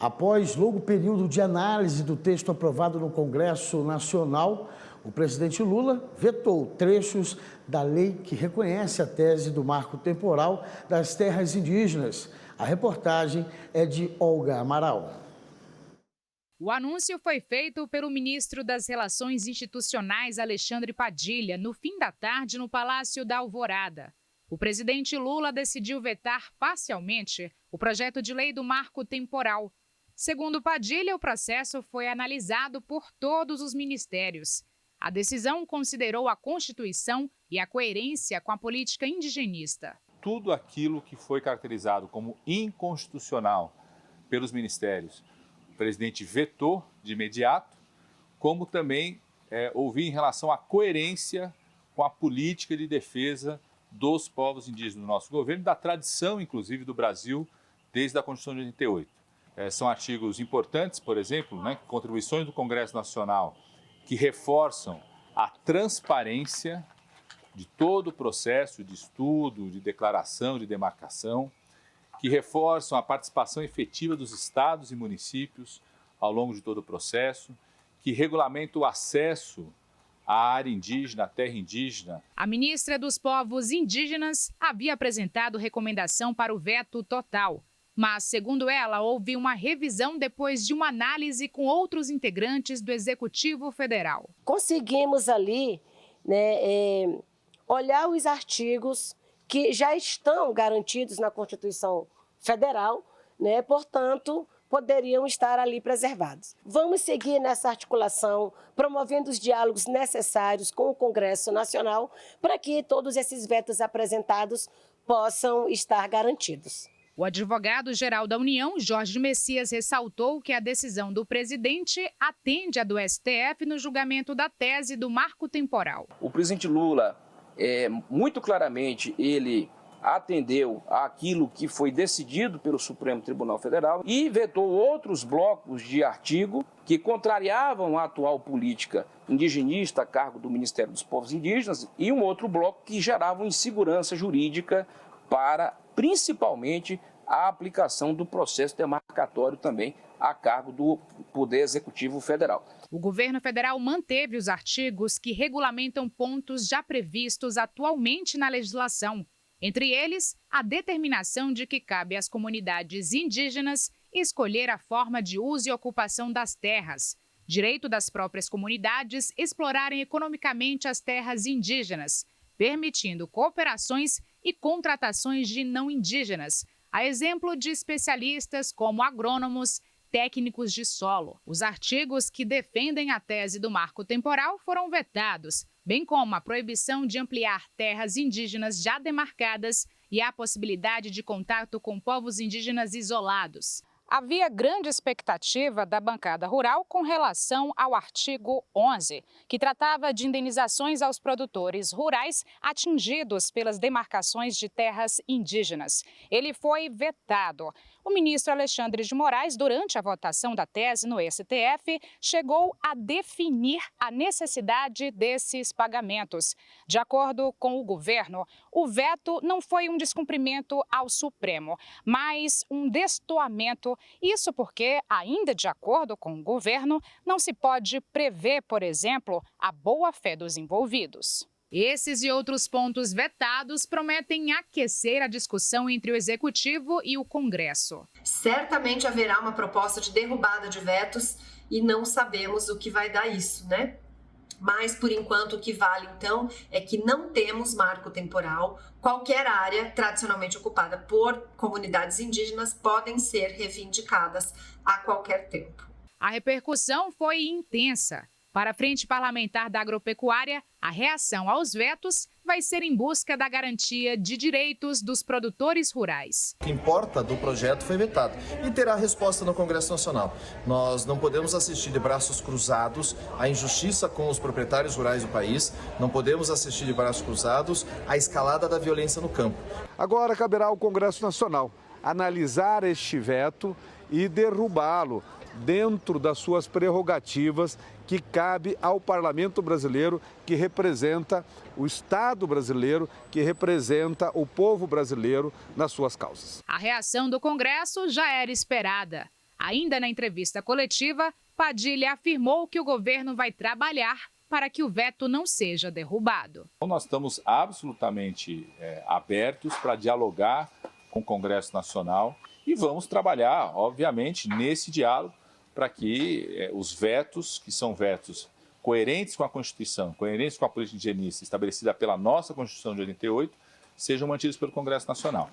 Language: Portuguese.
Após longo período de análise do texto aprovado no Congresso Nacional, o presidente Lula vetou trechos da lei que reconhece a tese do marco temporal das terras indígenas. A reportagem é de Olga Amaral. O anúncio foi feito pelo ministro das Relações Institucionais, Alexandre Padilha, no fim da tarde no Palácio da Alvorada. O presidente Lula decidiu vetar parcialmente o projeto de lei do marco temporal. Segundo Padilha, o processo foi analisado por todos os ministérios. A decisão considerou a Constituição e a coerência com a política indigenista. Tudo aquilo que foi caracterizado como inconstitucional pelos ministérios, o presidente vetou de imediato, como também ouvi em relação à coerência com a política de defesa dos povos indígenas do nosso governo, da tradição, inclusive, do Brasil, desde a Constituição de 88. São artigos importantes, por exemplo, contribuições do Congresso Nacional, que reforçam a transparência de todo o processo de estudo, de declaração, de demarcação, que reforçam a participação efetiva dos estados e municípios ao longo de todo o processo, que regulamentam o acesso à área indígena, à terra indígena. A ministra dos Povos Indígenas havia apresentado recomendação para o veto total, mas, segundo ela, houve uma revisão depois de uma análise com outros integrantes do Executivo Federal. Conseguimos ali, olhar os artigos que já estão garantidos na Constituição Federal, portanto, poderiam estar ali preservados. Vamos seguir nessa articulação, promovendo os diálogos necessários com o Congresso Nacional para que todos esses vetos apresentados possam estar garantidos. O advogado-geral da União, Jorge Messias, ressaltou que a decisão do presidente atende à do STF no julgamento da tese do marco temporal. O presidente Lula, muito claramente, ele atendeu àquilo que foi decidido pelo Supremo Tribunal Federal e vetou outros blocos de artigo que contrariavam a atual política indigenista a cargo do Ministério dos Povos Indígenas e um outro bloco que gerava insegurança jurídica para, principalmente, a aplicação do processo demarcatório também a cargo do Poder Executivo Federal. O governo federal manteve os artigos que regulamentam pontos já previstos atualmente na legislação. Entre eles, a determinação de que cabe às comunidades indígenas escolher a forma de uso e ocupação das terras, direito das próprias comunidades explorarem economicamente as terras indígenas, permitindo cooperações e contratações de não indígenas, a exemplo de especialistas como agrônomos, técnicos de solo. Os artigos que defendem a tese do marco temporal foram vetados, bem como a proibição de ampliar terras indígenas já demarcadas e a possibilidade de contato com povos indígenas isolados. Havia grande expectativa da bancada rural com relação ao artigo 11, que tratava de indenizações aos produtores rurais atingidos pelas demarcações de terras indígenas. Ele foi vetado. O ministro Alexandre de Moraes, durante a votação da tese no STF, chegou a definir a necessidade desses pagamentos. De acordo com o governo, o veto não foi um descumprimento ao Supremo, mas um destoamento. Isso porque, ainda de acordo com o governo, não se pode prever, por exemplo, a boa-fé dos envolvidos. Esses e outros pontos vetados prometem aquecer a discussão entre o Executivo e o Congresso. Certamente haverá uma proposta de derrubada de vetos e não sabemos o que vai dar isso, Mas, por enquanto, o que vale, então, é que não temos marco temporal. Qualquer área tradicionalmente ocupada por comunidades indígenas podem ser reivindicadas a qualquer tempo. A repercussão foi intensa. Para a Frente Parlamentar da Agropecuária, a reação aos vetos vai ser em busca da garantia de direitos dos produtores rurais. O que importa do projeto foi vetado e terá resposta no Congresso Nacional. Nós não podemos assistir de braços cruzados à injustiça com os proprietários rurais do país, não podemos assistir de braços cruzados à escalada da violência no campo. Agora caberá ao Congresso Nacional analisar este veto e derrubá-lo dentro das suas prerrogativas que cabe ao Parlamento brasileiro, que representa o Estado brasileiro, que representa o povo brasileiro nas suas causas. A reação do Congresso já era esperada. Ainda na entrevista coletiva, Padilha afirmou que o governo vai trabalhar para que o veto não seja derrubado. Nós estamos absolutamente abertos para dialogar com o Congresso Nacional e vamos trabalhar, obviamente, nesse diálogo para que os vetos, que são vetos coerentes com a Constituição, coerentes com a política indigenista estabelecida pela nossa Constituição de 88, sejam mantidos pelo Congresso Nacional.